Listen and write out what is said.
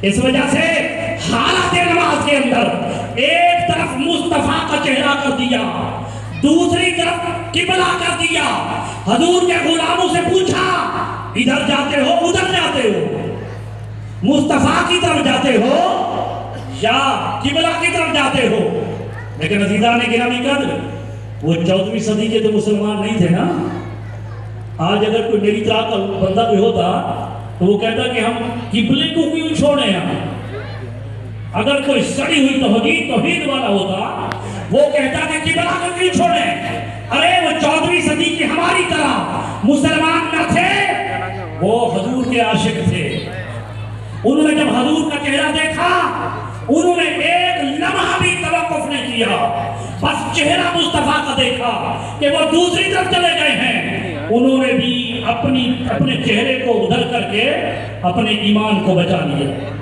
اس وجہ سے حالت نماز کے اندر ایک طرف مصطفیٰ کا چہرہ کر دیا، دوسری طرف قبلہ کر دیا۔ حضور کے غلاموں سے پوچھا ادھر جاتے ہو ادھر جاتے ہو، مصطفیٰ کی طرف جاتے ہو یا قبلہ کی طرف جاتے ہو؟ لیکن عزیزان گرامی قدر، وہ 14ویں صدی کے تو مسلمان نہیں تھے نا۔ آج اگر کوئی میری طرح کا بندہ کوئی ہوتا تو وہ کہتا کہ ہم قبلے کو کیوں چھوڑیں ہم؟ اگر کوئی سڑی ہوئی توحید والا ہوتا وہ کہتا کہ قبلہ کو کیوں چھوڑیں؟ ارے وہ 14ویں صدی کی ہماری طرح مسلمان نہ تھے، وہ حضور کے عاشق تھے۔ انہوں نے جب حضور کا چہرہ دیکھا انہوں نے ایک لمحہ بھی توقف نہیں کیا، بس چہرہ مصطفیٰ کا دیکھا کہ وہ دوسری طرف چلے گئے ہیں، انہوں نے بھی اپنے چہرے کو ادھر کر کے اپنے ایمان کو بچا لیا۔